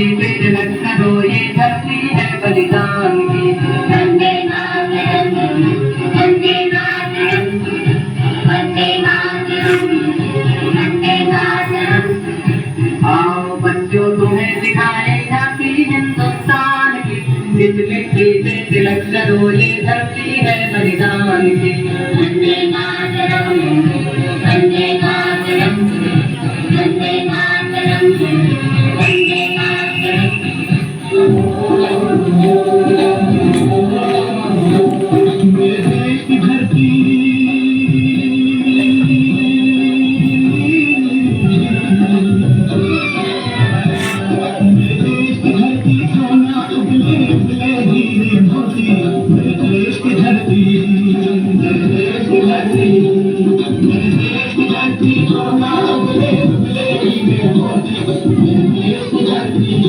पे तिलक करो, ये धरती है बलिदान की। वंदे मातरम, वंदे मातरम, वंदे मातरम, वंदे मातरम। आओ बच्चों तुम्हें सिखाए झांकी हिंदुस्तान की, इस मिट्टी पे तिलक करो, ये धरती है बलिदान की। वंदे मातरम, वंदे मातरम, वंदे मातरम, वंदे मातरम। धरती